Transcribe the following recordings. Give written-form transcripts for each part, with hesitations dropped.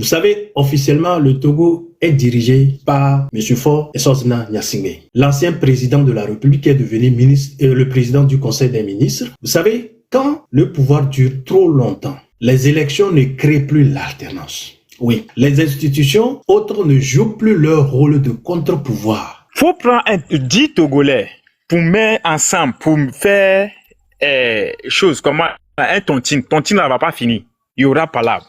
Vous savez, officiellement, le Togo est dirigé par M. Faure Essozna Gnassingbé, l'ancien président de la République qui est devenu le président du Conseil des ministres. Vous savez, quand le pouvoir dure trop longtemps, les élections ne créent plus l'alternance. Oui, les institutions autres ne jouent plus leur rôle de contre-pouvoir. Faut prendre 10 Togolais pour mettre ensemble, pour faire choses comme un tontine. Tontine ne va pas finir. Il y aura pas là.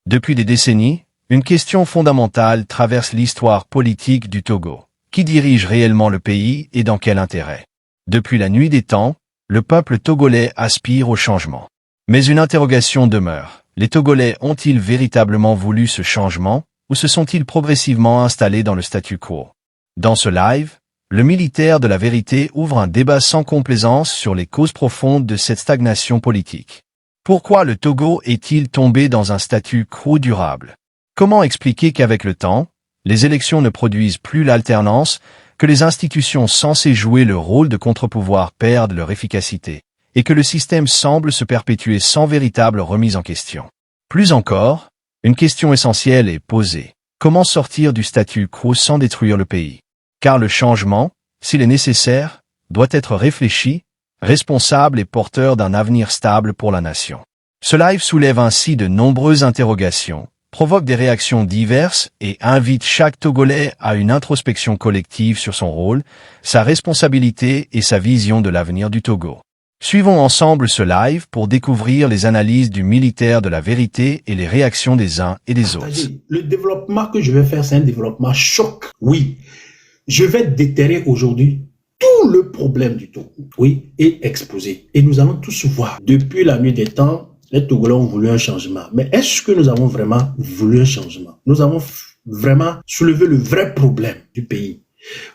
Depuis des décennies, une question fondamentale traverse l'histoire politique du Togo. Qui dirige réellement le pays et dans quel intérêt? Depuis la nuit des temps, le peuple togolais aspire au changement. Mais une interrogation demeure. Les Togolais ont-ils véritablement voulu ce changement ou se sont-ils progressivement installés dans le statu quo? Dans ce live, le militaire de la vérité ouvre un débat sans complaisance sur les causes profondes de cette stagnation politique. Pourquoi le Togo est-il tombé dans un statu quo durable? Comment expliquer qu'avec le temps, les élections ne produisent plus l'alternance, que les institutions censées jouer le rôle de contre-pouvoir perdent leur efficacité, et que le système semble se perpétuer sans véritable remise en question? Plus encore, une question essentielle est posée. Comment sortir du statu quo sans détruire le pays? Car le changement, s'il est nécessaire, doit être réfléchi, responsable et porteur d'un avenir stable pour la nation. Ce live soulève ainsi de nombreuses interrogations, provoque des réactions diverses et invite chaque Togolais à une introspection collective sur son rôle, sa responsabilité et sa vision de l'avenir du Togo. Suivons ensemble ce live pour découvrir les analyses du militaire de la vérité et les réactions des uns et des autres. Le développement que je vais faire, c'est un développement choc. Oui, je vais déterrer aujourd'hui tout le problème du Togo, oui, et exposer. Et nous allons tous voir. Depuis la nuit des temps, les Togolais ont voulu un changement. Mais est-ce que nous avons vraiment voulu un changement? Nous avons vraiment soulevé le vrai problème du pays.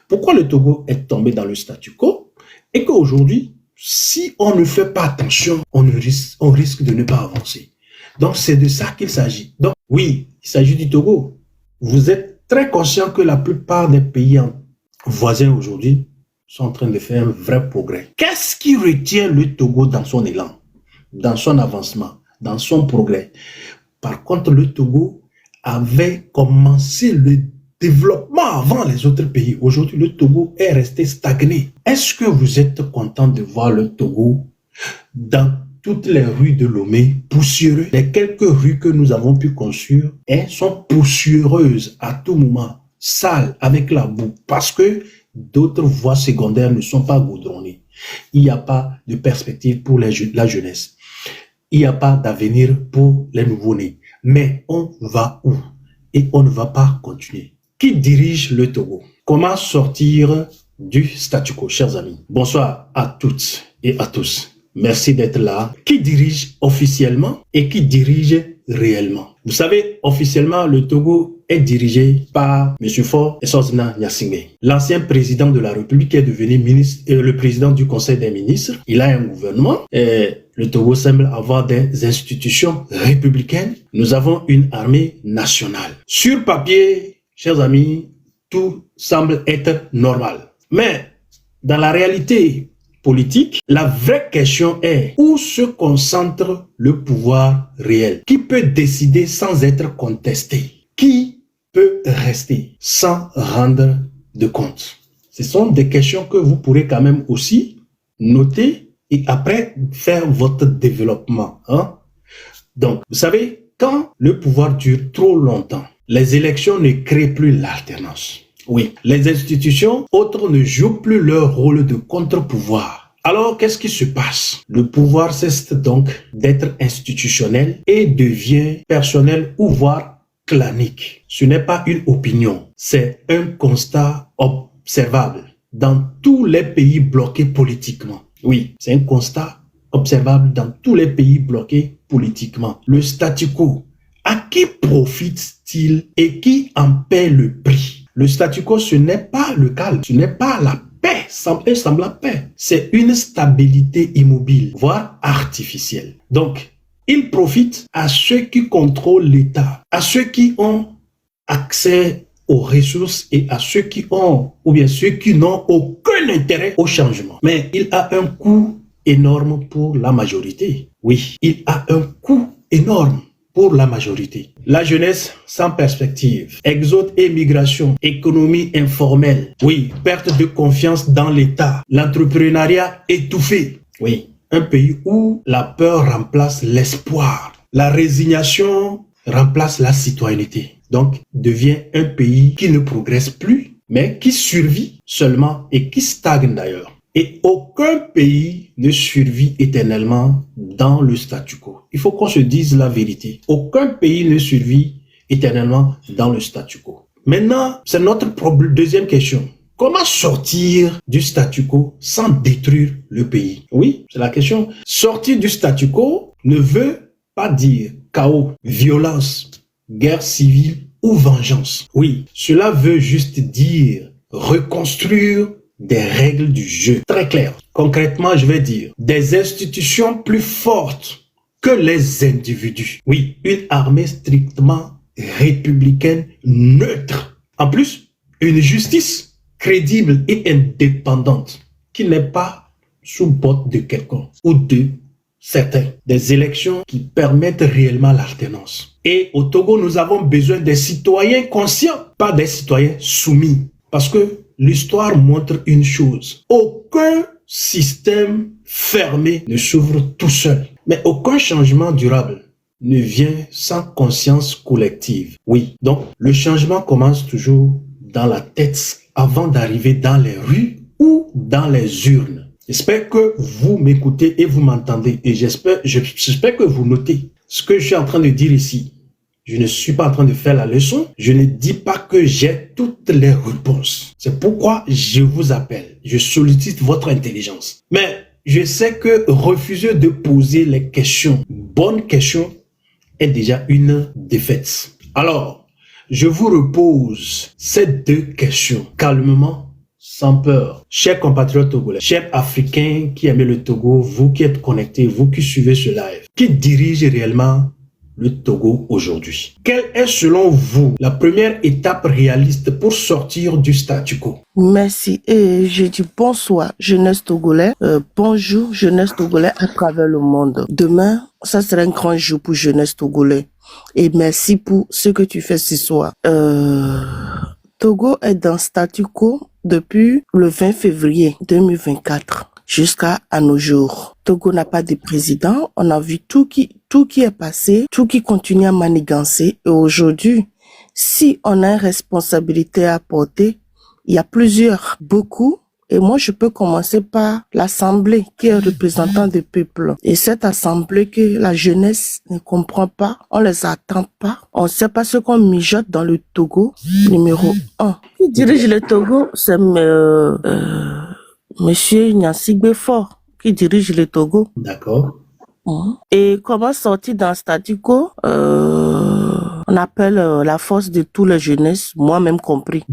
Pourquoi le Togo est tombé dans le statu quo? Et qu'aujourd'hui, si on ne fait pas attention, on risque de ne pas avancer. Donc, c'est de ça qu'il s'agit. Donc, oui, il s'agit du Togo. Vous êtes très conscient que la plupart des pays voisins aujourd'hui sont en train de faire un vrai progrès. Qu'est-ce qui retient le Togo dans son élan, dans son avancement, dans son progrès? Par contre, le Togo avait commencé le développement avant les autres pays. Aujourd'hui, le Togo est resté stagné. Est-ce que vous êtes content de voir le Togo dans toutes les rues de Lomé poussiéreux? Les quelques rues que nous avons pu construire sont poussiéreuses à tout moment, sales avec la boue, parce que d'autres voies secondaires ne sont pas goudronnées. Il n'y a pas de perspective pour la jeunesse. Il n'y a pas d'avenir pour les nouveau-nés. Mais on va où? Et on ne va pas continuer. Qui dirige le Togo? Comment sortir du statu quo, chers amis? Bonsoir à toutes et à tous. Merci d'être là. Qui dirige officiellement et qui dirige réellement? Vous savez, officiellement, le Togo est dirigé par M. Faure Essozna Gnassingbé, l'ancien président de la République qui est devenu le président du Conseil des ministres. Il a un gouvernement. Le Togo semble avoir des institutions républicaines. Nous avons une armée nationale. Sur papier, chers amis, tout semble être normal. Mais dans la réalité politique, la vraie question est où se concentre le pouvoir réel? Qui peut décider sans être contesté? Qui peut rester sans rendre de compte? Ce sont des questions que vous pourrez quand même aussi noter et après faire votre développement. Donc, vous savez, quand le pouvoir dure trop longtemps, les élections ne créent plus l'alternance. Oui, les institutions autres ne jouent plus leur rôle de contre-pouvoir. Alors, qu'est-ce qui se passe? Le pouvoir cesse donc d'être institutionnel et devient personnel ou voire clanique. Ce n'est pas une opinion, c'est un constat observable dans tous les pays bloqués politiquement. Oui, c'est un constat observable dans tous les pays bloqués politiquement. Le statu quo, à qui profite-t-il et qui en paie le prix? Le statu quo, ce n'est pas le calme, ce n'est pas la paix, semble la paix. C'est une stabilité immobile, voire artificielle. Donc, il profite à ceux qui contrôlent l'État, à ceux qui ont accès aux ressources et à ceux qui ont, ou bien ceux qui n'ont aucun intérêt au changement. Mais il a un coût énorme pour la majorité. Oui, il a un coût énorme pour la majorité. La jeunesse sans perspective, exode et migration, économie informelle, oui, perte de confiance dans l'État, l'entrepreneuriat étouffé, oui, un pays où la peur remplace l'espoir, la résignation remplace la citoyenneté. Donc, devient un pays qui ne progresse plus, mais qui survit seulement et qui stagne d'ailleurs. Et aucun pays ne survit éternellement dans le statu quo. Il faut qu'on se dise la vérité. Aucun pays ne survit éternellement dans le statu quo. Maintenant, c'est notre deuxième question. Comment sortir du statu quo sans détruire le pays? Oui, c'est la question. Sortir du statu quo ne veut pas dire chaos, violence, guerre civile ou vengeance. Oui, cela veut juste dire reconstruire des règles du jeu. Très clair. Concrètement, je vais dire des institutions plus fortes que les individus. Oui, une armée strictement républicaine neutre. En plus, une justice crédible et indépendante qui n'est pas sous botte de quelqu'un ou de certains. Des élections qui permettent réellement l'alternance. Et au Togo, nous avons besoin des citoyens conscients, pas des citoyens soumis. Parce que l'histoire montre une chose. Aucun système fermé ne s'ouvre tout seul. Mais aucun changement durable ne vient sans conscience collective. Oui, donc le changement commence toujours dans la tête avant d'arriver dans les rues ou dans les urnes. J'espère que vous m'écoutez et vous m'entendez. Et j'espère que vous notez ce que je suis en train de dire ici. Je ne suis pas en train de faire la leçon. Je ne dis pas que j'ai toutes les réponses. C'est pourquoi je vous appelle. Je sollicite votre intelligence. Mais je sais que refuser de poser les questions, bonnes questions, est déjà une défaite. Alors, je vous repose ces deux questions calmement, sans peur. Chers compatriotes togolais, chers Africains qui aiment le Togo, vous qui êtes connectés, vous qui suivez ce live, qui dirige réellement le Togo aujourd'hui? Quelle est selon vous la première étape réaliste pour sortir du statu quo? Merci. Et je dis bonsoir, jeunesse togolais. Bonjour, jeunesse togolais à travers le monde. Demain, ça sera un grand jour pour jeunesse togolais. Et merci pour ce que tu fais ce soir. Togo est dans statu quo depuis le 20 février 2024 jusqu'à nos jours. Togo n'a pas de président. On a vu tout qui est passé, tout qui continue à manigancer. Et aujourd'hui, si on a une responsabilité à porter, il y a beaucoup. Et moi, je peux commencer par l'Assemblée qui est représentant du peuple. Et cette Assemblée que la jeunesse ne comprend pas, on les attend pas. On ne sait pas ce qu'on mijote dans le Togo. Numéro 1. Qui dirige le Togo, c'est Monsieur Nyasigbe Faure qui dirige le Togo. D'accord. Et comment sortir dans le statu quo? On appelle la force de tous les jeunesses, moi-même compris.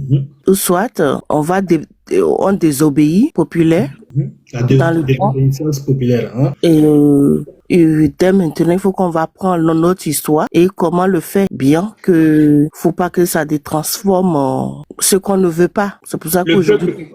Ou soit, on désobéit populaire. La désobéissance populaire. Hein? Et dès maintenant, il faut qu'on va prendre notre histoire et comment le faire bien, que faut pas que ça détransforme ce qu'on ne veut pas. C'est pour ça qu'aujourd'hui...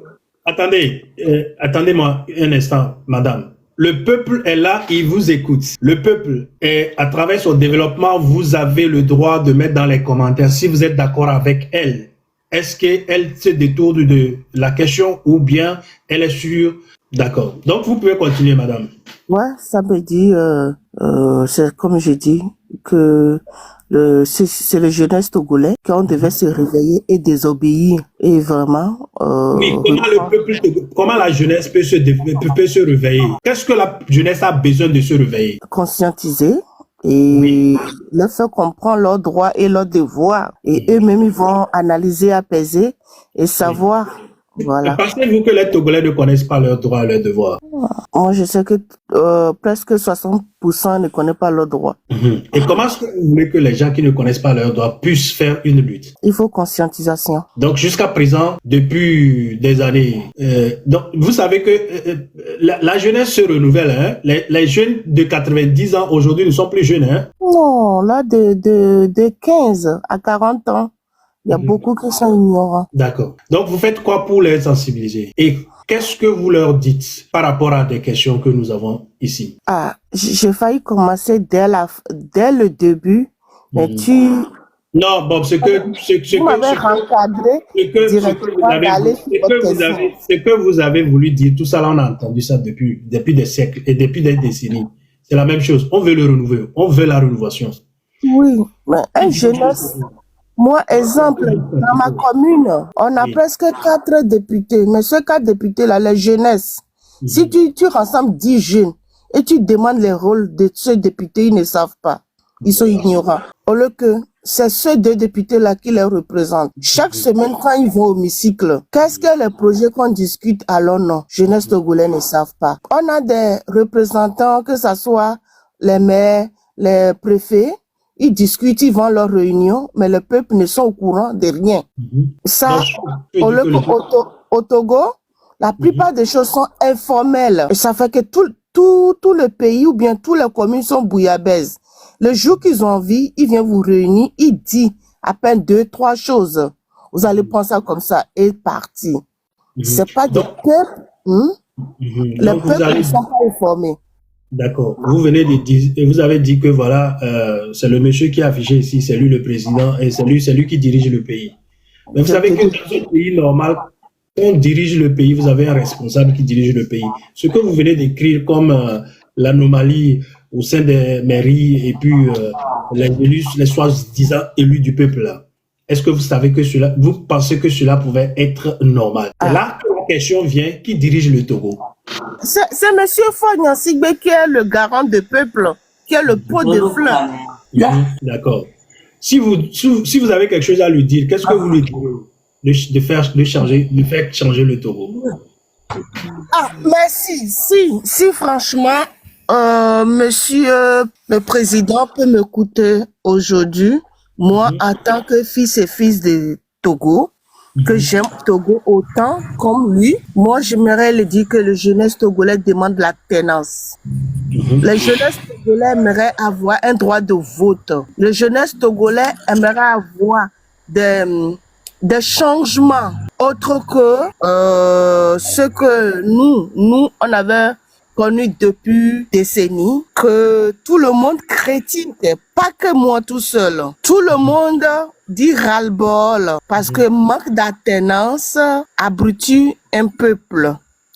Attendez-moi un instant, madame. Le peuple est là, il vous écoute. Le peuple est, à travers son développement, vous avez le droit de mettre dans les commentaires si vous êtes d'accord avec elle. Est-ce qu'elle se détourne de la question ou bien elle est sûre? D'accord. Donc, vous pouvez continuer, madame. Ouais, ça me dit, c'est comme je dis, que c'est le jeunesse togolais qu'on devait se réveiller et désobéir. Et vraiment... oui, comment la jeunesse peut se réveiller? Qu'est-ce que la jeunesse a besoin de se réveiller? Conscientiser et leur faire comprendre leurs droits et leurs devoirs. Et eux-mêmes, ils vont analyser, apaiser et savoir... Voilà. Pensez-vous que les Togolais ne connaissent pas leurs droits et leurs devoirs? Moi, je sais que presque 60% ne connaissent pas leurs droits. Et comment est-ce que vous voulez que les gens qui ne connaissent pas leurs droits puissent faire une lutte? Il faut conscientisation. Donc, jusqu'à présent, depuis des années, donc vous savez que la jeunesse se renouvelle. Hein? Les jeunes de 90 ans aujourd'hui ne sont plus jeunes. Hein? Non, là, de 15 à 40 ans. Il y a beaucoup qui sont ignorants. D'accord. Donc, vous faites quoi pour les sensibiliser? Et qu'est-ce que vous leur dites par rapport à des questions que nous avons ici? Ah, j'ai failli commencer dès le début, mais Mhm. Non, Bob, vous m'avez rencadré directement d'aller sur votre question. ce que vous avez voulu dire, tout ça là, on a entendu ça depuis des siècles et depuis des décennies. C'est la même chose. On veut le renouveler. On veut la rénovation. Oui, mais un jeunesse, moi, exemple, dans ma commune, on a Oui. presque 4 députés, mais ces 4 députés-là, les jeunesses, si tu rassembles 10 jeunes et tu demandes les rôles de ces députés, ils ne savent pas. Ils sont ignorants. Au lieu que c'est ces 2 députés-là qui les représentent. Chaque semaine, quand ils vont au hémicycle, qu'est-ce que les projets qu'on discute à leur nom? Jeunesse togolais ne savent pas. On a des représentants, que ce soit les maires, les préfets, ils discutent, ils vont à leurs réunions, mais le peuple ne sont au courant de rien. Ça, au Togo, la plupart des choses sont informelles. Et ça fait que tout le pays ou bien toutes les communes sont bouillabaisse. Le jour qu'ils ont envie, ils viennent vous réunir, ils disent à peine 2, 3 choses. Vous allez prendre ça comme ça et partir. C'est pas des peuples. Les peuples ne sont pas informés. D'accord. Vous venez de dire, vous avez dit que voilà, c'est le monsieur qui a affiché ici, c'est lui le président et c'est lui qui dirige le pays. Mais vous savez que dans un pays normal, quand on dirige le pays, vous avez un responsable qui dirige le pays. Ce que vous venez d'écrire comme l'anomalie au sein des mairies et puis les élus, les soi-disant élus du peuple là. Est-ce que vous savez que cela, vous pensez que cela pouvait être normal? Là, la question vient, qui dirige le Togo? C'est monsieur Fognan Sigbe qui est le garant du peuple, qui est le pot de fleurs. D'accord. Si vous avez quelque chose à lui dire, qu'est-ce que vous lui direz de faire changer le Togo? Ah, merci. Si franchement, monsieur le président peut m'écouter aujourd'hui, moi, en tant que fils et fils de Togo, que j'aime Togo autant comme lui, moi, j'aimerais lui dire que le jeunesse togolais demande la tenance. Les jeunesses togolais aimeraient avoir un droit de vote. Le jeunesse togolais aimerait avoir des changements autres que ce que nous, on avait connu depuis décennies, que tout le monde critique, pas que moi tout seul. Tout le monde dit ras-le-bol parce que manque d'attenance abrutit un peuple.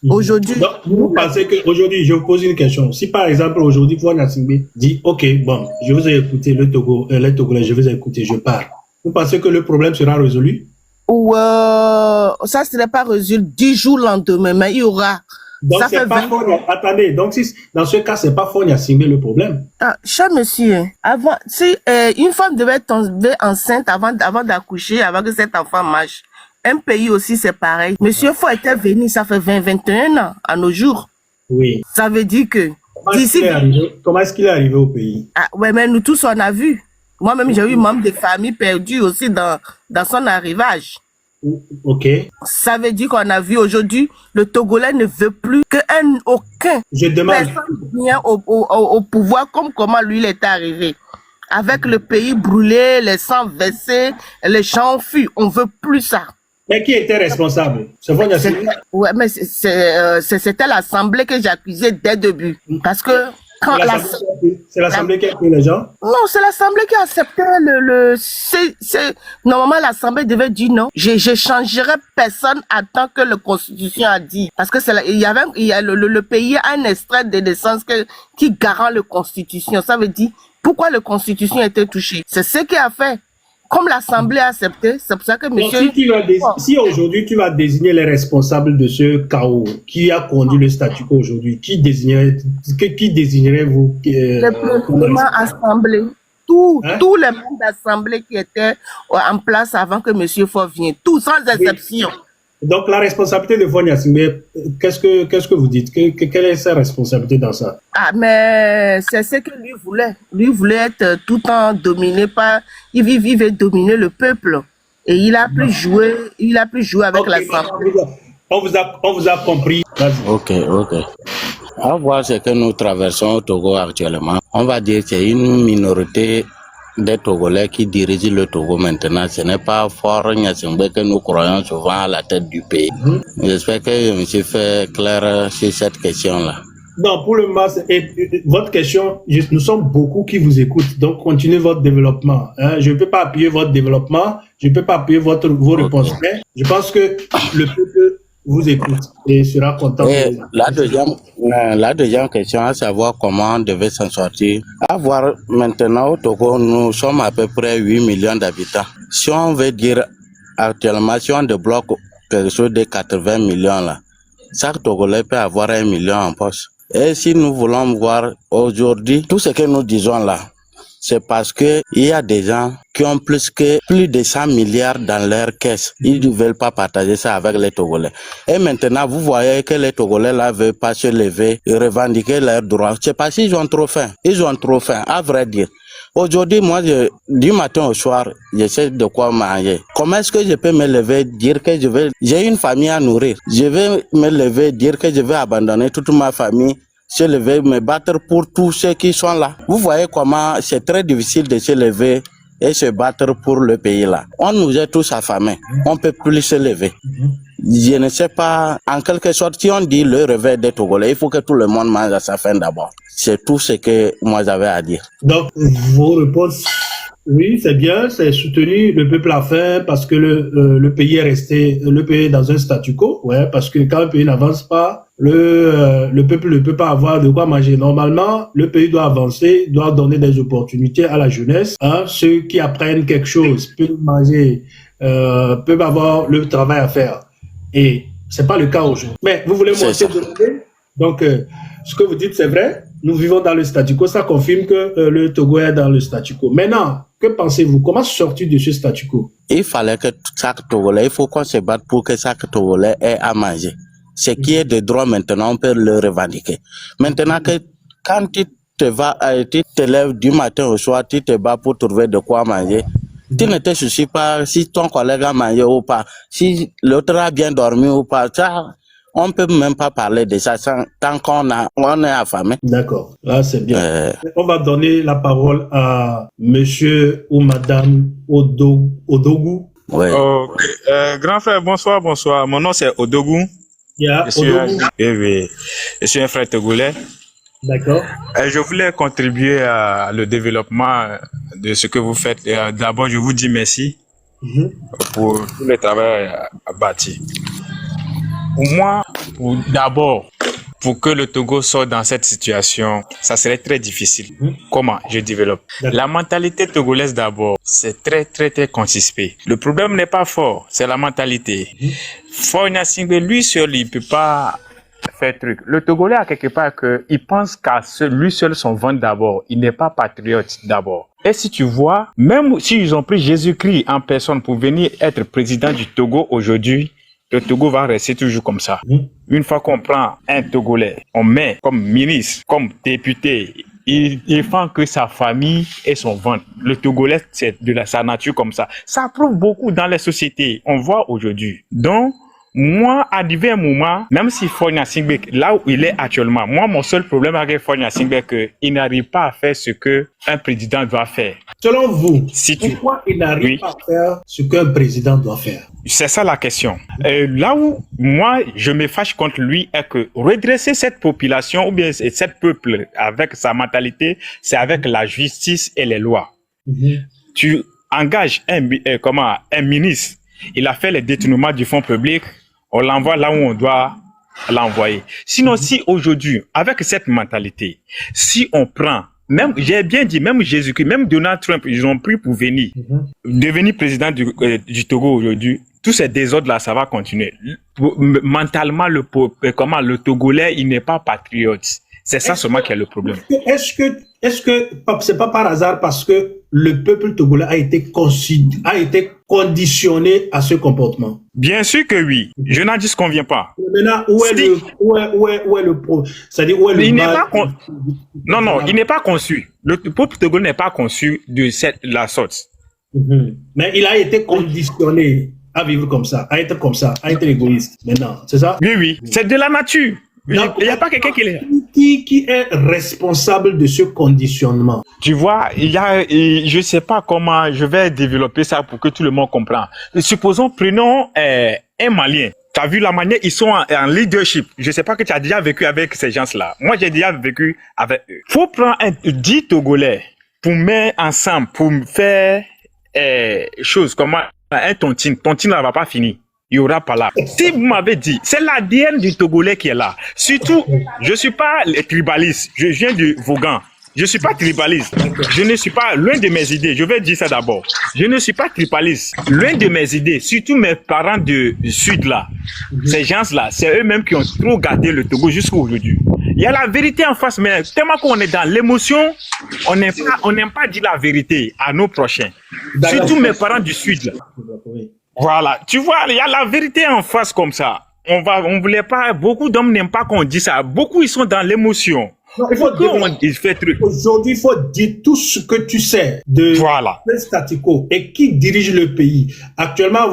Aujourd'hui. Donc, vous pensez qu'aujourd'hui, je vous pose une question. Si par exemple, aujourd'hui, Fognan Sigbe dit, OK, bon, je vous ai écouté, les Togolais, je vous ai écouté, je pars. Vous pensez que le problème sera résolu? Ou ça ne serait pas résolu 10 jours lendemain, mais il y aura. Donc, c'est pas attendez, donc si dans ce cas, c'est pas Fognan Sigbe le problème. Ah, cher monsieur, avant, si une femme devait tomber enceinte avant d'accoucher, avant que cet enfant marche, un pays aussi c'est pareil. Monsieur Fo était venu, ça fait 21 ans à nos jours. Oui. Ça veut dire que comment est-ce qu'il est arrivé au pays? Ah, ouais, mais nous tous on a vu. Moi-même, j'ai eu membre de famille perdu aussi dans son arrivage. OK. Ça veut dire qu'on a vu aujourd'hui, le Togolais ne veut plus aucun personne vient au pouvoir comme comment lui il est arrivé. Avec le pays brûlé, les sangs versés, les champs fuient. On veut plus ça. Mais qui était responsable? C'est Fognan Sigbe? Ouais, mais c'était l'Assemblée que j'accusais dès le début. Parce que c'est l'Assemblée qui a pris les gens? Non, c'est l'Assemblée qui a accepté normalement, l'Assemblée devait dire non. Je changerai personne à tant que la Constitution a dit. Parce que le pays a un extrait de naissance qui garant la Constitution. Ça veut dire, pourquoi la Constitution a été touchée? C'est ce qui a fait. Comme l'Assemblée a accepté, c'est pour ça que monsieur... Si aujourd'hui tu vas désigner les responsables de ce chaos qui a conduit le statu quo aujourd'hui, qui désignerait-vous Le Assemblée. Tous les membres d'Assemblée qui étaient en place avant que monsieur Faure vienne, tous sans exception. Donc la responsabilité de Fognan Sigbe, qu'est-ce que vous dites? Quelle est sa responsabilité dans ça? Ah, mais c'est ce que lui voulait. Lui voulait être tout le temps dominé par... Il veut dominer le peuple. Et il a plus joué avec l'Assemblée. On vous a compris. Ok. À voir ce que nous traversons au Togo actuellement, on va dire qu'il y a une minorité des Togolais qui dirigent le Togo maintenant. Ce n'est pas Faure Gnassingbé que nous croyons souvent à la tête du pays. J'espère que je me suis fait clair sur cette question-là. Non, pour le moment, votre question, nous sommes beaucoup qui vous écoutent, donc continuez votre développement. Hein. Je ne peux pas appuyer votre développement, je ne peux pas appuyer vos réponses, mais je pense que le peuple vous écoute et sera content. Et la deuxième question, à savoir comment on devait s'en sortir. À voir maintenant au Togo, nous sommes à peu près 8 millions d'habitants. Si on veut dire actuellement, si on débloque quelque chose de 80 millions là, chaque Togolais peut avoir 1 million en poche. Et si nous voulons voir aujourd'hui, tout ce que nous disons là, c'est parce que il y a des gens qui ont plus de 100 milliards dans leur caisse. Ils ne veulent pas partager ça avec les Togolais. Et maintenant, vous voyez que les Togolais là veulent pas se lever et revendiquer leurs droits. C'est parce qu'ils ont trop faim. Ils ont trop faim, à vrai dire. Aujourd'hui, moi, du matin au soir, j'essaie de quoi manger. Comment est-ce que je peux me lever, dire que j'ai une famille à nourrir. Je vais me lever, dire que je vais abandonner toute ma famille, se lever, me battre pour tous ceux qui sont là. Vous voyez comment c'est très difficile de se lever et se battre pour le pays là. On nous est tous affamés. On peut plus se lever. Je ne sais pas, en quelque sorte, si on dit le réveil des Togolais, il faut que tout le monde mange à sa faim d'abord. C'est tout ce que moi j'avais à dire. Donc, vos réponses, oui, c'est bien, c'est soutenu, le peuple a faim parce que le pays est dans un statu quo, ouais, parce que quand le pays n'avance pas, le peuple ne peut pas avoir de quoi manger. Normalement, le pays doit avancer, doit donner des opportunités à la jeunesse, hein, ceux qui apprennent quelque chose peuvent manger, peuvent avoir le travail à faire. Et c'est pas le cas aujourd'hui. Mais vous voulez monter de l'année? Donc, ce que vous dites, c'est vrai. Nous vivons dans le statu quo. Ça confirme que le Togo est dans le statu quo. Maintenant, que pensez-vous? Comment sortir de ce statu quo? Il fallait que chaque Togolais, il faut qu'on se batte pour que chaque Togolais ait à manger. Ce qui est de droit maintenant, on peut le revendiquer. Maintenant que quand tu te lèves du matin au soir, tu te bats pour trouver de quoi manger. Tu ne te soucies pas si ton collègue a mangé ou pas, si l'autre a bien dormi ou pas. Ça, on ne peut même pas parler de ça tant qu'on est affamé. D'accord, là c'est bien. On va donner la parole à monsieur ou madame Odogu. Ouais. Grand frère, bonsoir. Mon nom c'est Odogu. Yeah, Oui. Je suis un frère togolais. D'accord. Je voulais contribuer à le développement de ce que vous faites. D'abord, je vous dis merci pour tout le travail bâti. Pour moi, pour que le Togo sorte dans cette situation, ça serait très difficile. Comment je développe? La mentalité togolaise d'abord, c'est très, très, très conspicué. Le problème n'est pas fort, c'est la mentalité. Faure Gnassingbé, lui seul, il peut pas faire truc. Le Togolais a quelque part il pense qu'à lui seul son ventre d'abord. Il n'est pas patriote d'abord. Et si tu vois, même s'ils ont pris Jésus-Christ en personne pour venir être président du Togo aujourd'hui, le Togo va rester toujours comme ça. Une fois qu'on prend un Togolais, on met comme ministre, comme député, il défend que sa famille et son ventre. Le Togolais, c'est de sa nature comme ça. Ça prouve beaucoup dans les sociétés. On voit aujourd'hui. Donc, moi, à divers moments, même si Faure Gnassingbé, là où il est actuellement, moi, mon seul problème avec Faure Gnassingbé, c'est qu'il n'arrive pas à faire ce qu'un président doit faire. Selon vous, pourquoi il n'arrive pas à faire ce qu'un président doit faire? C'est ça la question. Là où moi, je me fâche contre lui, est que redresser cette population ou bien cette peuple avec sa mentalité, c'est avec la justice et les lois. Tu engages un ministre, il a fait le détournement du fonds public, on l'envoie là où on doit l'envoyer. Sinon, si aujourd'hui, avec cette mentalité, si on prend, même, j'ai bien dit, même Jésus-Christ, même Donald Trump, ils ont pris pour devenir président du Togo aujourd'hui, tous ces désordres-là, ça va continuer. Mentalement, le Togolais, il n'est pas patriote. C'est ça seulement qui est le problème. Est-ce que c'est pas par hasard parce que le peuple togolais a été conditionné à ce comportement? Bien sûr que oui. Je n'en dis qu'on vient pas. Maintenant, où est le pro? C'est-à-dire où est le mal? Non, il n'est pas conçu. Le peuple togolais n'est pas conçu de la sorte. Mais il a été conditionné à vivre comme ça, à être comme ça, à être égoïste. Maintenant, c'est ça? Oui. C'est de la nature. Donc, Il n'y a pas quelqu'un qui est... qui est responsable de ce conditionnement? Tu vois, je sais pas comment je vais développer ça pour que tout le monde comprenne. Supposons, prenons un Malien. Tu as vu la manière, ils sont en leadership. Je sais pas que tu as déjà vécu avec ces gens-là. Moi, j'ai déjà vécu avec eux. Faut prendre 10 Togolais pour mettre ensemble, pour faire choses comme un tontine. Tontine, là, va pas finir. Il y aura pas là. Si vous m'avez dit, c'est l'ADN du Togolais qui est là. Surtout, je suis pas tribaliste. Je viens de Vaughan. Je suis pas tribaliste. Je ne suis pas loin de mes idées. Je vais dire ça d'abord. Je ne suis pas tribaliste. Loin de mes idées. Surtout mes parents du Sud là. Ces gens-là, c'est eux-mêmes qui ont trop gardé le Togo jusqu'à aujourd'hui. Il y a la vérité en face, mais tellement qu'on est dans l'émotion, on n'aime pas dire la vérité à nos prochains. Surtout mes parents du Sud là. Voilà, tu vois, il y a la vérité en face comme ça. On voulait pas, beaucoup d'hommes n'aiment pas qu'on dise ça. Beaucoup, ils sont dans l'émotion. Aujourd'hui, il faut dire tout ce que tu sais de statu quo et qui dirige le pays. Actuellement,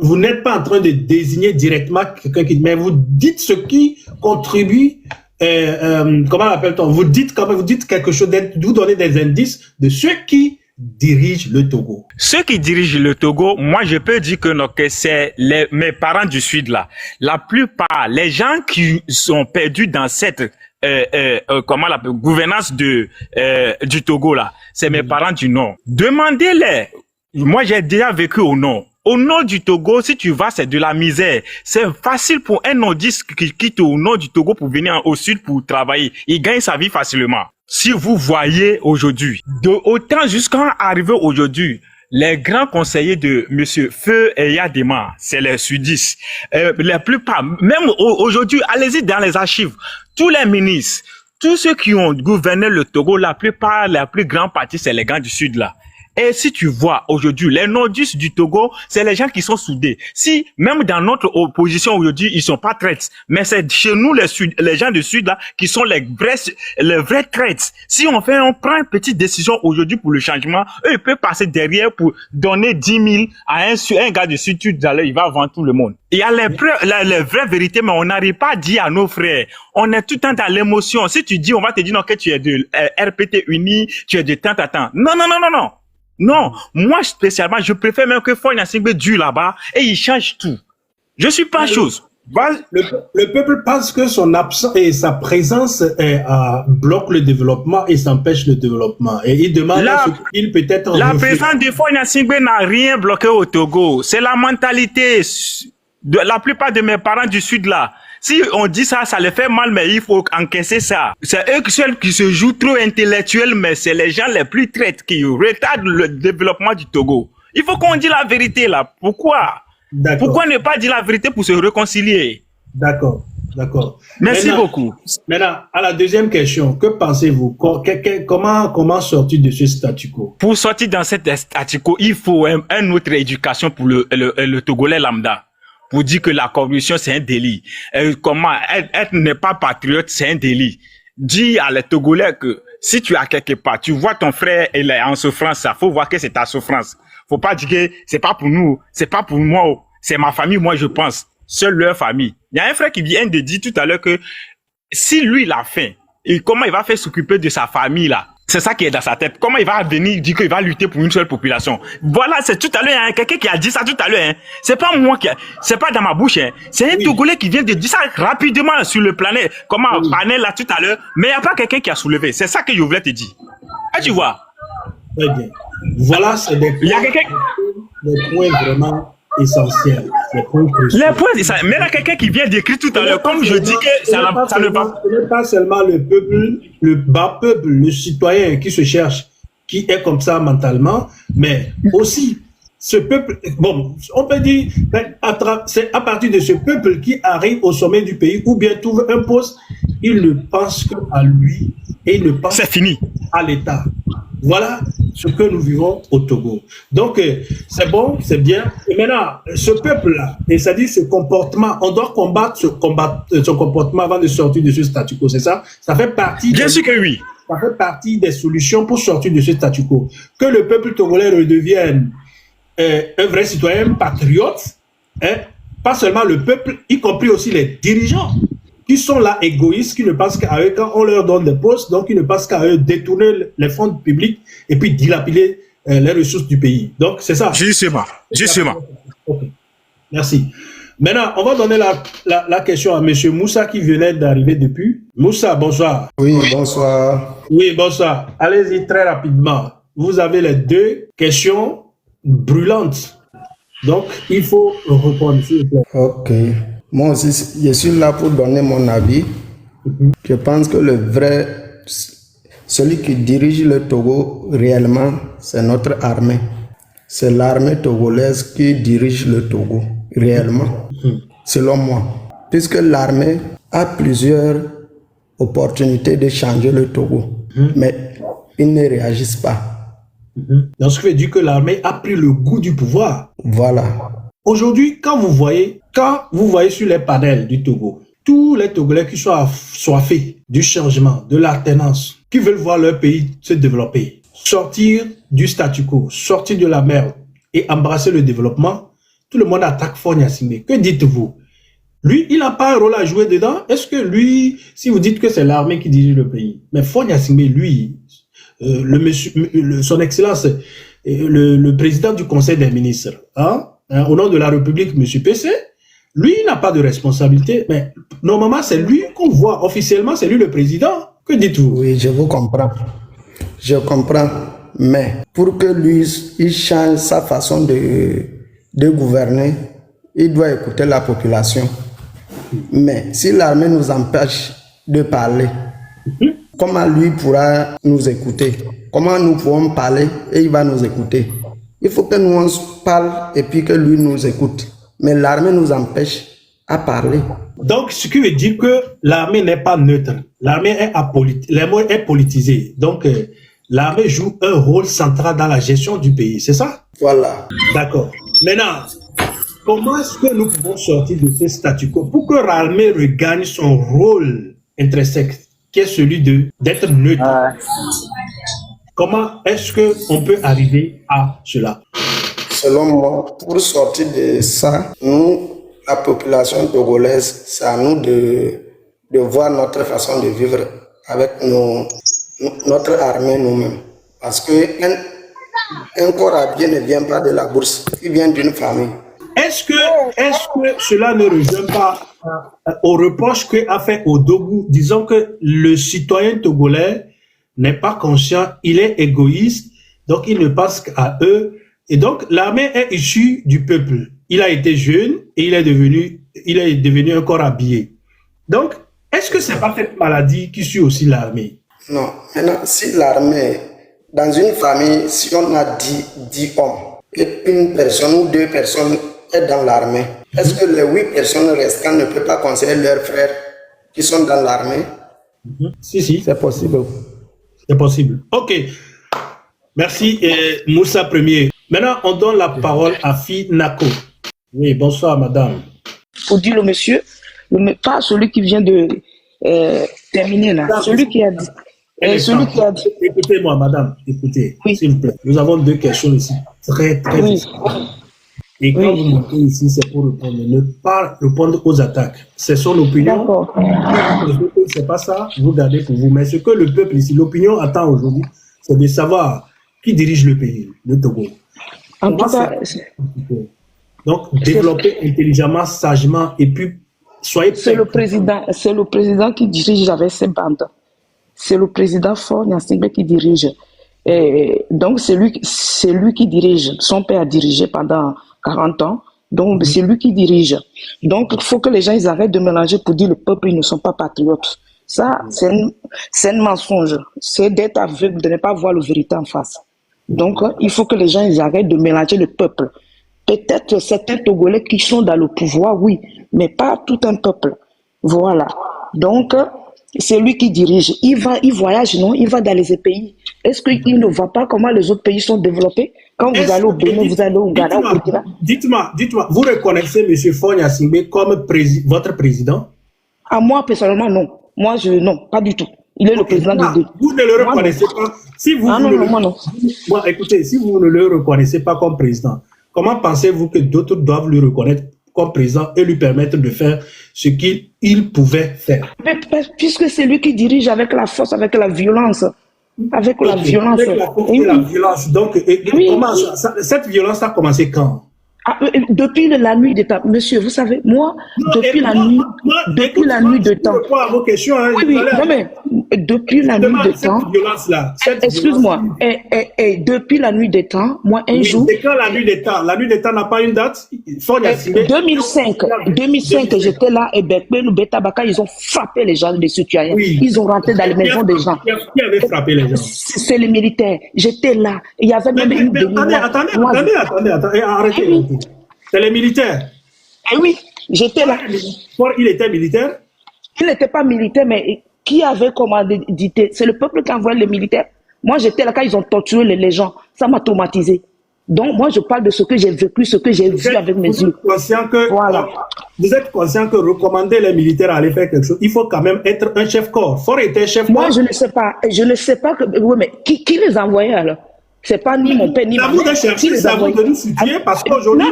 vous n'êtes pas en train de désigner directement quelqu'un mais vous dites ce qui contribue. Comment appelle-t-on? Vous dites quelque chose, vous donnez des indices de ceux qui dirigent le Togo. Ceux qui dirigent le Togo, moi je peux dire que c'est mes parents du Sud là. La plupart, les gens qui sont perdus dans cette comment la gouvernance du Togo là, c'est mes parents du Nord. Demandez-les. Moi j'ai déjà vécu au Nord. Au nord du Togo, si tu vas, c'est de la misère. C'est facile pour un nordiste qui quitte au nord du Togo pour venir au sud pour travailler. Il gagne sa vie facilement. Si vous voyez aujourd'hui, autant jusqu'à arriver aujourd'hui, les grands conseillers de Monsieur Feu Yadema, c'est les sudistes. La plupart, même aujourd'hui, allez-y dans les archives, tous les ministres, tous ceux qui ont gouverné le Togo, la plupart, la plus grande partie, c'est les gars du sud là. Et si tu vois aujourd'hui, les nordistes du Togo, c'est les gens qui sont soudés. Si, même dans notre opposition aujourd'hui, ils sont pas traites, mais c'est chez nous, les gens du Sud, là, qui sont les vrais traites. Si on prend une petite décision aujourd'hui pour le changement, eux, ils peuvent passer derrière pour donner 10 000 à un gars du Sud, il va vendre tout le monde. Il y a les vraies vérités, mais on n'arrive pas à dire à nos frères. On est tout le temps dans l'émotion. Si tu dis, on va te dire, non, que tu es de RPT uni, tu es de tant. Non. Non, moi spécialement, je préfère même que Foy Gnassingbé dure là-bas et il change tout. Je suis pas chose. Le peuple pense que son absence et sa présence bloque le développement et s'empêche le développement. Et il demande ce qu'il peut être... La présence de Foy Gnassingbé n'a rien bloqué au Togo. C'est la mentalité de la plupart de mes parents du Sud là. Si on dit ça, ça les fait mal, mais il faut encaisser ça. C'est eux seuls qui se jouent trop intellectuels, mais c'est les gens les plus traites qui retardent le développement du Togo. Il faut qu'on dise la vérité là. Pourquoi ne pas dire la vérité pour se réconcilier? D'accord. Merci beaucoup. Maintenant, à la deuxième question, que pensez-vous? Comment sortir de ce statu quo? Pour sortir dans cet statu quo, il faut une autre éducation pour le Togolais lambda. Pour dire que la corruption, c'est un délit. Comment être n'est pas patriote, c'est un délit. Dis à les Togolais que si tu as quelque part, tu vois ton frère, il est en souffrance, ça faut voir que c'est ta souffrance. Faut pas dire que c'est pas pour nous, c'est pas pour moi, c'est ma famille, moi je pense. Seule leur famille. Il y a un frère qui vient de dire tout à l'heure que si lui il a faim, et comment il va faire s'occuper de sa famille là? C'est ça qui est dans sa tête. Comment il va venir dire qu'il va lutter pour une seule population? Voilà, c'est tout à l'heure, hein, quelqu'un qui a dit ça tout à l'heure. Hein. C'est pas moi c'est pas dans ma bouche. Hein. C'est un Togolais qui vient de dire ça rapidement sur le planète. Comment panel là tout à l'heure. Mais il n'y a pas quelqu'un qui a soulevé. C'est ça que je voulais te dire. Ah, tu vois? Très bien. Voilà, c'est des points vraiment essentiels. Les points mais il y a quelqu'un qui vient d'écrire tout à l'heure, comme je dis que ça ne va. Ce n'est pas seulement le peuple, le bas peuple, le citoyen qui se cherche, qui est comme ça mentalement, mais aussi ce peuple, bon, on peut dire, c'est à partir de ce peuple qui arrive au sommet du pays ou bien trouve un poste, il ne pense qu'à lui et il ne pense c'est fini à l'État. Voilà ce que nous vivons au Togo. Donc, c'est bon, c'est bien. Et maintenant, ce peuple-là, et ça dit ce comportement, on doit combattre son comportement avant de sortir de ce statu quo, c'est ça? Ça fait partie... Bien sûr que oui. Ça fait partie des solutions pour sortir de ce statu quo. Que le peuple togolais redevienne un vrai citoyen patriote, hein, pas seulement le peuple, y compris aussi les dirigeants. qui sont là égoïstes, qui ne pensent qu'à eux quand on leur donne des postes, donc ils ne pensent qu'à eux détourner les fonds publics et puis dilapider les ressources du pays. Donc c'est ça. Justement. Ok. Merci. Maintenant, on va donner la question à M. Moussa qui venait d'arriver depuis. Moussa, bonsoir. Oui, bonsoir. Oui, bonsoir. Allez-y très rapidement. Vous avez les deux questions brûlantes. Donc, il faut répondre, s'il vous plaît. Ok. Moi aussi, je suis là pour donner mon avis. Je pense que celui qui dirige le Togo réellement, c'est notre armée. C'est l'armée togolaise qui dirige le Togo réellement, selon moi. Puisque l'armée a plusieurs opportunités de changer le Togo, mais ils ne réagissent pas. Donc, ce qui veut dire que l'armée a pris le goût du pouvoir. Voilà. Aujourd'hui, quand vous voyez sur les panels du Togo, tous les Togolais qui sont assoiffés du changement, de l'alternance, qui veulent voir leur pays se développer, sortir du statu quo, sortir de la merde et embrasser le développement, tout le monde attaque Faure Gnassingbé. Que dites-vous? Lui, il n'a pas un rôle à jouer dedans. Est-ce que lui, si vous dites que c'est l'armée qui dirige le pays, mais Faure Gnassingbé, lui, son excellence, le président du conseil des ministres, au nom de la République, M. PC, lui, il n'a pas de responsabilité, mais normalement, c'est lui qu'on voit. Officiellement, c'est lui le président. Que dites-vous? Oui, je vous comprends. Je comprends. Mais pour que lui, il change sa façon de gouverner, il doit écouter la population. Mais si l'armée nous empêche de parler, comment lui pourra nous écouter? Comment nous pouvons parler et il va nous écouter? Il faut que nous on parle et puis que lui nous écoute. Mais l'armée nous empêche à parler. Donc, ce qui veut dire que l'armée n'est pas neutre. L'armée est politisée. Donc, l'armée joue un rôle central dans la gestion du pays. C'est ça? Voilà. D'accord. Maintenant, comment est-ce que nous pouvons sortir de ce statu quo pour que l'armée regagne son rôle intrinsèque, qui est celui d'être neutre? Comment est-ce qu'on peut arriver à cela? Selon moi, pour sortir de ça, nous, la population togolaise, c'est à nous de voir notre façon de vivre avec notre armée nous-mêmes. Parce qu'un corps habillé ne vient pas de la bourse, il vient d'une famille. Est-ce que cela ne rejoint pas au reproche qu'a fait Oudougou, disant que le citoyen togolais n'est pas conscient, il est égoïste, donc il ne pense qu'à eux. Et donc, l'armée est issue du peuple. Il a été jeune et il est devenu un corps habillé. Donc, est-ce que c'est pas cette maladie qui suit aussi l'armée? Non. Maintenant, si l'armée, dans une famille, si on a 10 hommes, et une personne ou 2 personnes est dans l'armée, est-ce que les 8 personnes restantes ne peuvent pas conseiller leurs frères qui sont dans l'armée? Si. C'est possible. C'est possible. Ok. Merci, Moussa Premier. Maintenant, on donne la parole à Fi Nako. Oui, bonsoir, madame. Faut dire le monsieur, pas celui qui vient de terminer là, celui qui a dit. Écoutez-moi, madame, écoutez, oui. S'il vous plaît. Nous avons 2 questions ici, très oui. Et quand vous montez ici, c'est pour répondre, ne pas répondre aux attaques. C'est son opinion. D'accord. C'est pas ça, vous gardez pour vous. Mais ce que le peuple ici, l'opinion attend aujourd'hui, c'est de savoir qui dirige le pays, le Togo. En tout cas, donc, développer intelligemment, sagement, et puis soyez prêts. C'est le président qui dirige avec ses bandes. C'est le président Faure Gnassingbé qui dirige. Et donc, c'est lui qui dirige. Son père a dirigé pendant 40 ans. Donc, c'est lui qui dirige. Donc, il faut que les gens ils arrêtent de mélanger pour dire le peuple, ils ne sont pas patriotes. Ça, c'est un mensonge. C'est d'être aveugle, de ne pas voir la vérité en face. Donc, il faut que les gens ils arrêtent de mélanger le peuple. Peut-être certains Togolais qui sont dans le pouvoir, oui, mais pas tout un peuple. Voilà. Donc, c'est lui qui dirige. Il voyage, non? Il va dans les pays. Est-ce qu'il ne voit pas comment les autres pays sont développés? Quand vous allez au Bénin, vous allez au Ghana, au Burkina. Dites-moi, vous reconnaissez M. Faure Gnassingbé comme votre président? À moi, personnellement, non. Moi, non, pas du tout. Il est le président du pays. Vous ne le reconnaissez pas. Si vous non. Écoutez, si vous ne le reconnaissez pas comme président, comment pensez-vous que d'autres doivent le reconnaître comme président et lui permettre de faire ce qu'il pouvait faire. Mais puisque c'est lui qui dirige avec la force, avec la violence. Avec la violence. Avec la force et la violence. Donc, Oui. comment cette violence a commencé quand? Depuis la nuit des temps, monsieur, vous savez, moi, depuis la nuit de temps. Je réponds à vos questions. Hein, Oui, non, mais depuis la nuit de temps. Excuse-moi. Depuis la nuit des temps, moi, un jour. C'est quand la nuit des temps? La nuit des temps n'a pas une date? 2005, j'étais là, et le Beta-Baka, ils ont frappé les gens, les citoyens. Oui. Ils ont rentré dans les maisons des gens. Qui avait frappé les gens? C'est les militaires. J'étais là. Il y avait même une attendez, arrêtez. C'est les militaires. Eh oui, j'étais là. Il était militaire? Il n'était pas militaire, mais qui avait commandé? C'est le peuple qui a envoyé les militaires. Moi, j'étais là quand ils ont torturé les gens. Ça m'a traumatisé. Donc, moi, je parle de ce que j'ai vécu, ce que j'ai vu avec mes yeux. Voilà. Vous êtes conscient que recommander les militaires à aller faire quelque chose, il faut quand même être un chef-corps. Fort était chef-corps. Moi, je ne sais pas. Je ne sais pas. Oui, mais qui les envoyait alors? C'est pas ni mon père ni ma mère. C'est à vous de nous soutenir parce qu'aujourd'hui.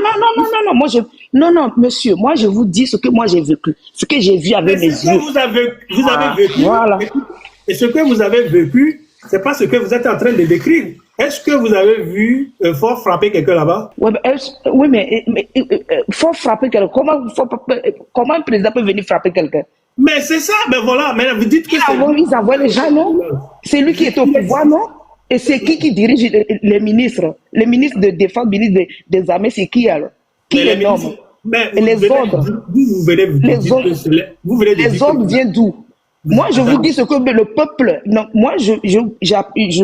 Non, monsieur. Moi, je vous dis ce que moi j'ai vécu, ce que j'ai vu avec mes yeux. Vous avez vécu. Voilà. Et ce que vous avez vécu, c'est pas ce que vous êtes en train de décrire. Est-ce que vous avez vu Fort frapper quelqu'un là-bas? Oui, mais Fort frapper quelqu'un. Comment un président peut venir frapper quelqu'un? Mais c'est ça. Mais voilà. Mais vous dites que ils envoient les gens, non? C'est lui qui est au pouvoir, non? Et c'est qui dirige les ministres? Les ministres de défense, ministres des armées, c'est qui alors? Qui les nomme? Les ordres. Les ordres viennent d'où? Moi, je vous dis ce que le peuple. Non, moi, je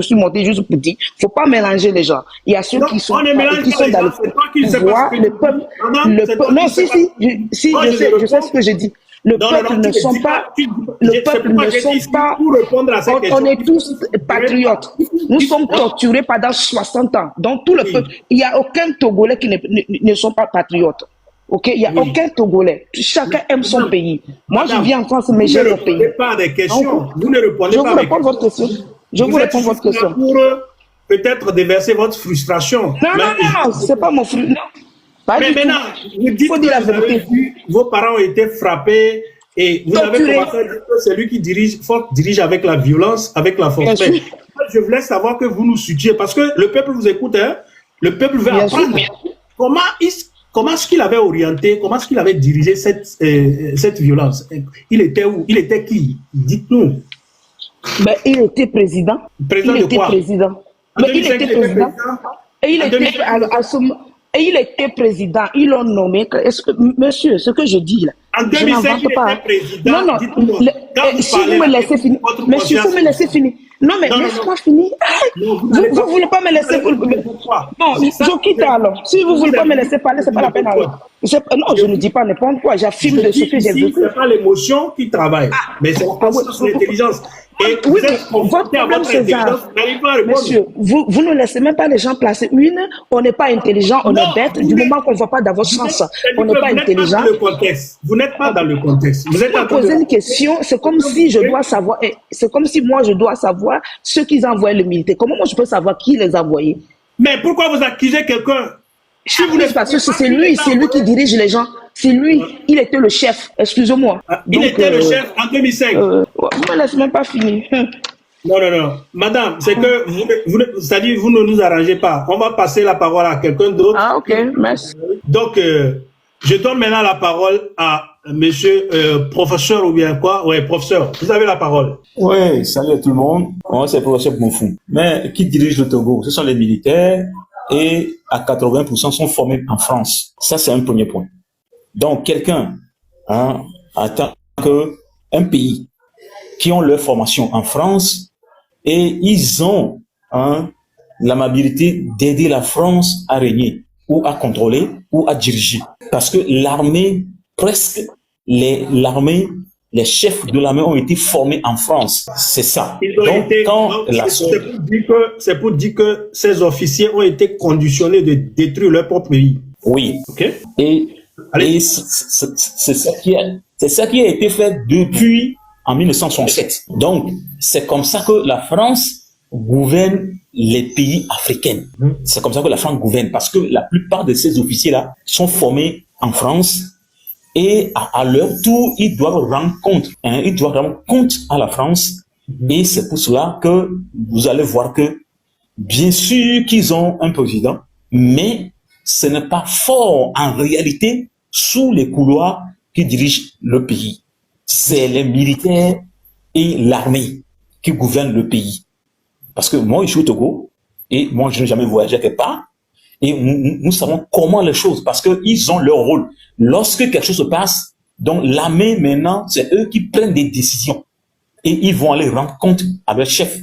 suis monté juste pour dire, faut pas mélanger les gens. Il y a ceux qui sont dans le pouvoir, le peuple. Non, si, je sais ce que je dis. Le peuple ne sont pas. On est tous patriotes. Nous sommes torturés pendant 60 ans. Donc tout le peuple. Il n'y a aucun Togolais qui ne sont pas patriotes. Ok, il n'y a aucun Togolais. Chacun aime son pays. Moi, je vis en France, mais j'aime mon pays. Vous ne répondez pas à des questions. Je vous réponds votre question. Pour peut-être déverser votre frustration. Non, c'est pas mon frustration. Mais maintenant, vous dites que vos parents ont été frappés et vous avez commencé à dire que c'est lui qui dirige avec la violence, avec la force. Mais je voulais savoir que vous nous soutiez parce que le peuple vous écoute, hein? Le peuple veut apprendre. Comment est-ce qu'il avait orienté, comment est-ce qu'il avait dirigé cette violence? Il était où? Il était qui? Dites-nous. Ben, il était président. Président de quoi? Mais il était président. Et il était président. Ils l'ont nommé. Monsieur, ce que je dis là. En 2005, il était président. Non. Si vous me laissez finir. Monsieur, vous me laissez finir. Non, mais laisse-moi finir. Vous ne voulez pas me laisser. Non, je quitte alors. Si vous ne voulez pas me laisser parler, ce n'est pas la peine alors. Non, je ne dis pas n'importe quoi. J'affirme de ce que j'ai vécu. Ce n'est pas l'émotion qui travaille, mais c'est l'intelligence. Et vous êtes confronté à votre intelligence. Monsieur, vous ne laissez même pas les gens placer une. On n'est pas intelligent, on est bête. Du moment qu'on ne voit pas dans votre sens, on n'est pas intelligent. Vous n'êtes pas dans le contexte. Vous êtes en train de poser une question. C'est comme si je dois savoir. C'est comme si moi je dois savoir ceux qui ont envoyé le militaire. Comment moi je peux savoir qui les a envoyés? Mais pourquoi vous accusez quelqu'un? Si vous n'êtes pas sûr, c'est lui qui dirige les gens. C'est lui, il était le chef. Excusez-moi. Il était le chef en 2005. Vous ne me laissez même pas finir. Non. Madame, c'est que c'est-à-dire vous ne nous arrangez pas. On va passer la parole à quelqu'un d'autre. Ah, ok, merci. Donc, je donne maintenant la parole à monsieur professeur ou bien quoi? Ouais, professeur, vous avez la parole. Oui, salut à tout le monde. Moi, c'est le professeur Bonfou. Mais qui dirige le Togo? Ce sont les militaires et à 80% sont formés en France. Ça, c'est un premier point. Donc, quelqu'un attend qu'un pays qui ont leur formation en France et ils ont l'amabilité d'aider la France à régner ou à contrôler ou à diriger. Parce que l'armée, les chefs de l'armée ont été formés en France. C'est ça. C'est pour dire que ces officiers ont été conditionnés de détruire leur propre pays. Oui. Okay. Et c'est ça qui a été fait depuis en 1967. Donc, c'est comme ça que la France gouverne les pays africains. C'est comme ça que la France gouverne, parce que la plupart de ces officiers-là sont formés en France et à leur tour, ils doivent rendre compte, ils doivent rendre compte à la France, et c'est pour cela que vous allez voir que, bien sûr qu'ils ont un président, mais ce n'est pas fort en réalité sous les couloirs qui dirigent le pays. C'est les militaires et l'armée qui gouvernent le pays. Parce que moi, je suis au Togo, et moi, je n'ai jamais voyagé quelque part, et nous savons comment les choses, parce qu'ils ont leur rôle. Lorsque quelque chose se passe, donc l'armée, maintenant, c'est eux qui prennent des décisions. Et ils vont aller rendre compte à leur chef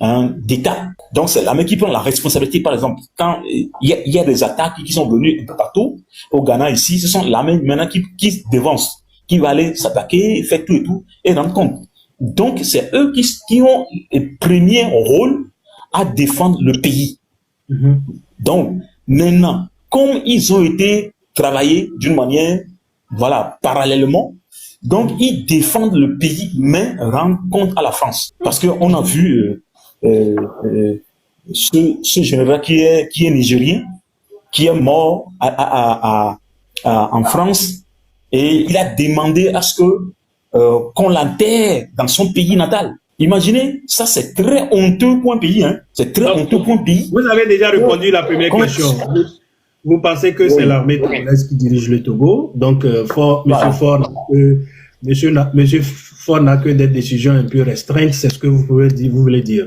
d'État. Donc, c'est l'armée qui prend la responsabilité. Par exemple, quand il y a des attaques qui sont venues un peu partout, au Ghana ici, ce sont l'armée maintenant qui dévance, qui va aller s'attaquer, faire tout et tout, et rendre compte. Donc, c'est eux qui ont le premier rôle à défendre le pays. Donc, maintenant, comme ils ont été travaillés d'une manière, voilà, parallèlement, donc ils défendent le pays, mais rendent compte à la France. Parce qu'on a vu ce général qui est nigérien, qui est mort en France, et il a demandé à ce que qu'on l'enterre dans son pays natal. Imaginez, ça c'est très honteux pour un pays, hein. C'est très honteux pour un pays. Vous avez déjà répondu à la première question. Vous pensez que c'est l'armée togolaise qui dirige le Togo, donc Monsieur Faure n'a que des décisions un peu restreintes, c'est ce que vous voulez dire.